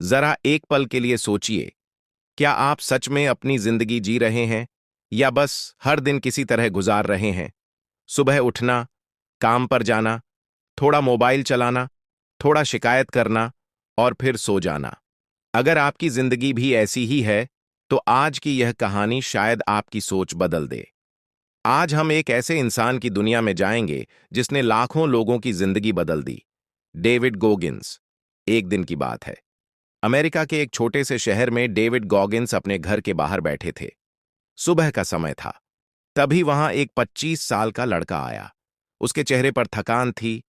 जरा एक पल के लिए सोचिए, क्या आप सच में अपनी जिंदगी जी रहे हैं या बस हर दिन किसी तरह गुजार रहे हैं? सुबह उठना, काम पर जाना, थोड़ा मोबाइल चलाना, थोड़ा शिकायत करना और फिर सो जाना। अगर आपकी जिंदगी भी ऐसी ही है, तो आज की यह कहानी शायद आपकी सोच बदल दे। आज हम एक ऐसे इंसान की दुनिया में जाएंगे जिसने लाखों लोगों की जिंदगी बदल दी। David Goggins. एक दिन की बात है। अमेरिका के एक छोटे से शहर में डेविड गॉगिंस अपने घर के बाहर बैठे थे। सुबह का समय था। तभी वहां एक 25 साल का लड़का आया। उसके चेहरे पर थकान थी,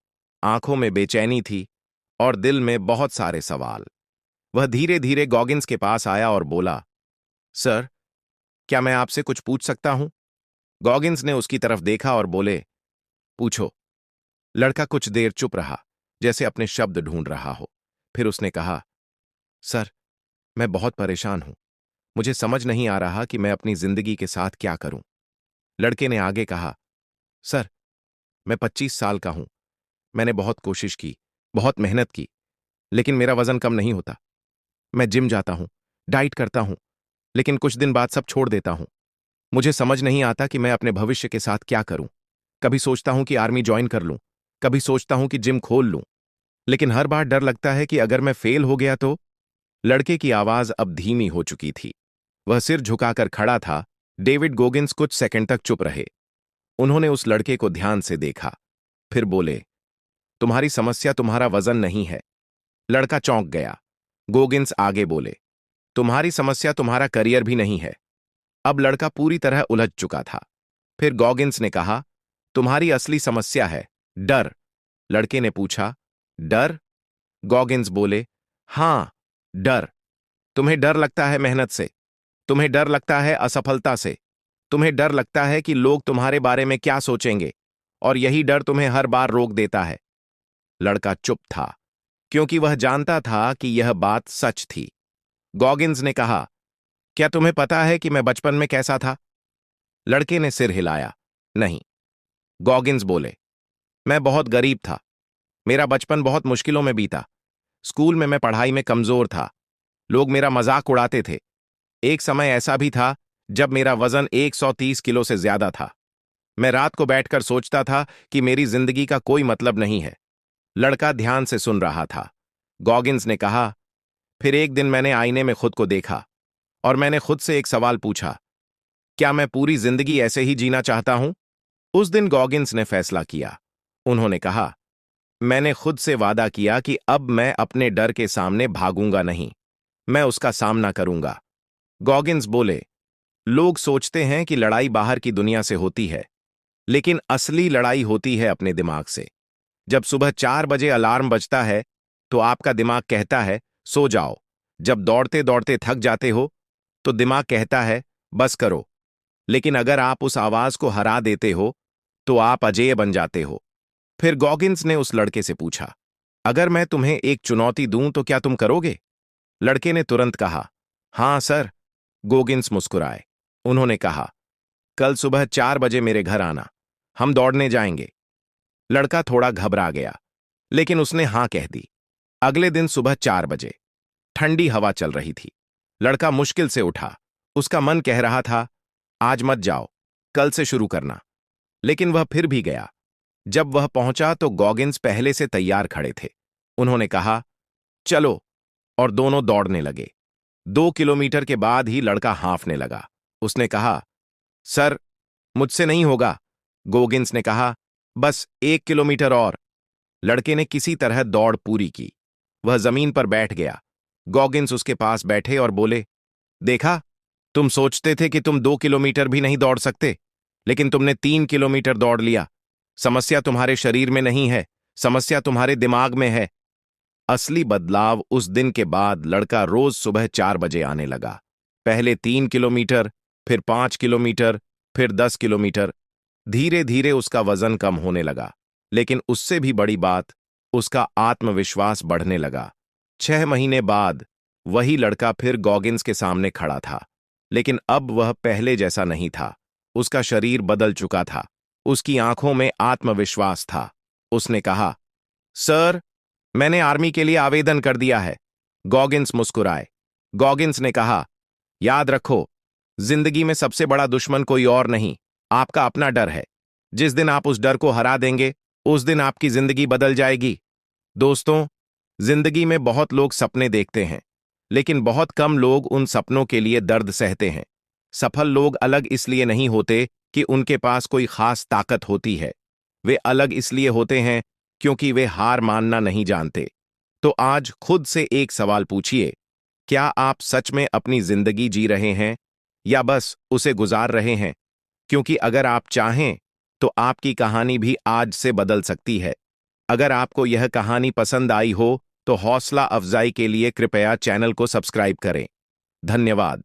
आंखों में बेचैनी थी और दिल में बहुत सारे सवाल। वह धीरे धीरे गॉगिंस के पास आया और बोला, सर, क्या मैं आपसे कुछ पूछ सकता हूं? गॉगिंस ने उसकी तरफ देखा और बोले, पूछो। लड़का कुछ देर चुप रहा, जैसे अपने शब्द ढूंढ रहा हो। फिर उसने कहा, सर, मैं बहुत परेशान हूं। मुझे समझ नहीं आ रहा कि मैं अपनी जिंदगी के साथ क्या करूं। लड़के ने आगे कहा, सर, मैं 25 साल का हूं। मैंने बहुत कोशिश की, बहुत मेहनत की, लेकिन मेरा वजन कम नहीं होता। मैं जिम जाता हूं, डाइट करता हूं, लेकिन कुछ दिन बाद सब छोड़ देता हूं। मुझे समझ नहीं आता कि मैं अपने भविष्य के साथ क्या करूं। कभी सोचता हूं कि आर्मी ज्वाइन कर लूं, कभी सोचता हूं कि जिम खोल लूं, लेकिन हर बार डर लगता है कि अगर मैं फेल हो गया तो। लड़के की आवाज अब धीमी हो चुकी थी। वह सिर झुकाकर खड़ा था। डेविड गोगिंस कुछ सेकंड तक चुप रहे। उन्होंने उस लड़के को ध्यान से देखा, फिर बोले, तुम्हारी समस्या तुम्हारा वजन नहीं है। लड़का चौंक गया। गोगिंस आगे बोले, तुम्हारी समस्या तुम्हारा करियर भी नहीं है। अब लड़का पूरी तरह उलझ चुका था। फिर गॉगिंस ने कहा, तुम्हारी असली समस्या है डर। लड़के ने पूछा, डर? गॉगिंस बोले, हां, डर। तुम्हें डर लगता है मेहनत से, तुम्हें डर लगता है असफलता से, तुम्हें डर लगता है कि लोग तुम्हारे बारे में क्या सोचेंगे, और यही डर तुम्हें हर बार रोक देता है। लड़का चुप था, क्योंकि वह जानता था कि यह बात सच थी। गॉगिंस ने कहा, क्या तुम्हें पता है कि मैं बचपन में कैसा था? लड़के ने सिर हिलाया, नहीं। गॉगिंस बोले, मैं बहुत गरीब था। मेरा बचपन बहुत मुश्किलों में बीता। स्कूल में मैं पढ़ाई में कमजोर था। लोग मेरा मजाक उड़ाते थे। एक समय ऐसा भी था जब मेरा वजन 130 किलो से ज्यादा था। मैं रात को बैठकर सोचता था कि मेरी जिंदगी का कोई मतलब नहीं है। लड़का ध्यान से सुन रहा था। गॉगिंस ने कहा, फिर एक दिन मैंने आईने में खुद को देखा और मैंने खुद से एक सवाल पूछा, क्या मैं पूरी जिंदगी ऐसे ही जीना चाहता हूं? उस दिन गॉगिंस ने फैसला किया। उन्होंने कहा, मैंने खुद से वादा किया कि अब मैं अपने डर के सामने भागूंगा नहीं, मैं उसका सामना करूंगा। गॉगिंस बोले, लोग सोचते हैं कि लड़ाई बाहर की दुनिया से होती है, लेकिन असली लड़ाई होती है अपने दिमाग से। जब सुबह 4 बजे अलार्म बजता है, तो आपका दिमाग कहता है, सो जाओ। जब दौड़ते दौड़ते थक जाते हो, तो दिमाग कहता है, बस करो। लेकिन अगर आप उस आवाज को हरा देते हो, तो आप अजेय बन जाते हो। फिर गॉगिंस ने उस लड़के से पूछा, अगर मैं तुम्हें एक चुनौती दूं तो क्या तुम करोगे? लड़के ने तुरंत कहा, हां सर। गोगिंस मुस्कुराए। उन्होंने कहा, कल सुबह 4 बजे मेरे घर आना, हम दौड़ने जाएंगे। लड़का थोड़ा घबरा गया, लेकिन उसने हां कह दी। अगले दिन सुबह 4 बजे ठंडी हवा चल रही थी। लड़का मुश्किल से उठा। उसका मन कह रहा था, आज मत जाओ, कल से शुरू करना। लेकिन वह फिर भी गया। जब वह पहुंचा तो गॉगिंस पहले से तैयार खड़े थे। उन्होंने कहा, चलो, और दोनों दौड़ने लगे। 2 किलोमीटर के बाद ही लड़का हांफने लगा। उसने कहा, सर, मुझसे नहीं होगा। गोगिंस ने कहा, बस 1 किलोमीटर और। लड़के ने किसी तरह दौड़ पूरी की। वह जमीन पर बैठ गया। गॉगिंस उसके पास बैठे और बोले, देखा, तुम सोचते थे कि तुम 2 किलोमीटर भी नहीं दौड़ सकते, लेकिन तुमने 3 किलोमीटर दौड़ लिया। समस्या तुम्हारे शरीर में नहीं है, समस्या तुम्हारे दिमाग में है। असली बदलाव उस दिन के बाद लड़का रोज सुबह 4 बजे आने लगा। पहले 3 किलोमीटर, फिर 5 किलोमीटर, फिर 10 किलोमीटर। धीरे धीरे उसका वजन कम होने लगा, लेकिन उससे भी बड़ी बात, उसका आत्मविश्वास बढ़ने लगा। 6 महीने बाद वही लड़का फिर गॉगिंस के सामने खड़ा था, लेकिन अब वह पहले जैसा नहीं था। उसका शरीर बदल चुका था, उसकी आंखों में आत्मविश्वास था। उसने कहा, सर, मैंने आर्मी के लिए आवेदन कर दिया है। गॉगिंस मुस्कुराए। गॉगिंस ने कहा, याद रखो, जिंदगी में सबसे बड़ा दुश्मन कोई और नहीं, आपका अपना डर है। जिस दिन आप उस डर को हरा देंगे, उस दिन आपकी जिंदगी बदल जाएगी। दोस्तों, जिंदगी में बहुत लोग सपने देखते हैं, लेकिन बहुत कम लोग उन सपनों के लिए दर्द सहते हैं। सफल लोग अलग इसलिए नहीं होते कि उनके पास कोई खास ताकत होती है। वे अलग इसलिए होते हैं क्योंकि वे हार मानना नहीं जानते। तो आज खुद से एक सवाल पूछिए, क्या आप सच में अपनी जिंदगी जी रहे हैं या बस उसे गुजार रहे हैं? क्योंकि अगर आप चाहें तो आपकी कहानी भी आज से बदल सकती है। अगर आपको यह कहानी पसंद आई हो तो हौसला अफजाई के लिए कृपया चैनल को सब्सक्राइब करें। धन्यवाद।